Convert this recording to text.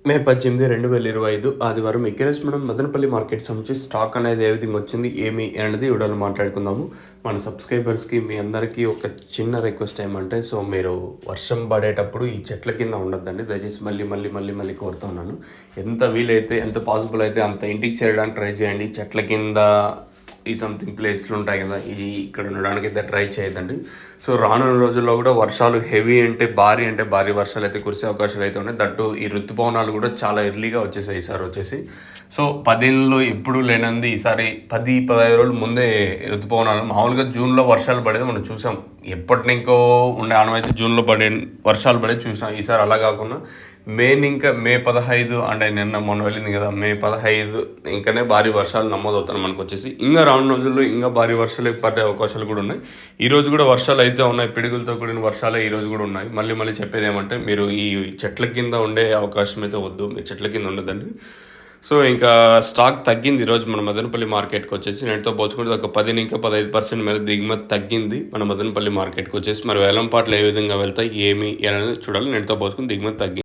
మే 18, 2025 ఆదివారం ఈరోజు మనం మదనపల్లి మార్కెట్ సంబంధించి స్టాక్ అనేది ఏ విధంగా వచ్చింది ఏమి అనేది వీడియోలో మాట్లాడుకుందాము. మన సబ్స్క్రైబర్స్కి మీ అందరికీ ఒక చిన్న రిక్వెస్ట్ ఏమంటే, సో మీరు వర్షం పడేటప్పుడు ఈ చెట్ల కింద ఉండొద్దండి. దయచేసి మళ్ళీ కోరుతున్నాను. ఎంత వీలైతే ఎంత పాసిబుల్ అయితే అంత ఇంటికి చేరడానికి ట్రై చేయండి. చెట్ల కింద ఈ సంథింగ్ ప్లేస్లు ఉంటాయి కదా, ఈ ఇక్కడ ఉండడానికి అయితే ట్రై చేయొద్దండి. సో రానున్న రోజుల్లో కూడా వర్షాలు హెవీ అంటే భారీ వర్షాలు అయితే కురిసే అవకాశాలు అయితే ఉన్నాయి. దట్టు ఈ ఋతుపవనాలు కూడా చాలా ఎర్లీగా వచ్చేసాయి ఈసారి వచ్చేసి. సో 10 ఏళ్ళలో ఎప్పుడు లేనంది ఈసారి 10-15 రోజుల ముందే ఋతుపవనాలు. మామూలుగా జూన్లో వర్షాలు పడేది మనం చూసాం. ఎప్పటినింకో ఉండే ఆనమైతే జూన్లో వర్షాలు పడేది చూసాం. ఈసారి అలా కాకుండా మే 15 అంటే మొన్న వెళ్ళింది కదా, మే 15 ఇంకనే భారీ వర్షాలు నమోదవుతాయి మనకు వచ్చేసి. ఇంకా రానున్న రోజుల్లో ఇంకా భారీ వర్షాలు పడే అవకాశాలు కూడా ఉన్నాయి. ఈరోజు కూడా వర్షాలు అయితే ఉన్నాయి, పిడుగులతో కూడిన వర్షాలే ఈరోజు కూడా ఉన్నాయి. మళ్ళీ చెప్పేది ఏమంటే, మీరు ఈ చెట్ల కింద ఉండే అవకాశం అయితే వద్దు, మీరు చెట్ల కింద ఉండదండి. సో ఇంకా స్టాక్ తగ్గింది ఈరోజు మన మదనపల్లి మార్కెట్కి వచ్చేసి. నేటితో పోల్చుకుంటే ఒక 15% మేర దిగుమతి తగ్గింది మన మదనపల్లి మార్కెట్కి వచ్చేసి. మరి వేలంపాట్లు ఏ విధంగా వెళ్తాయి ఏమి అనేది చూడాలి. నేటితో పోల్చుకుని దిగుమతి తగ్గింది.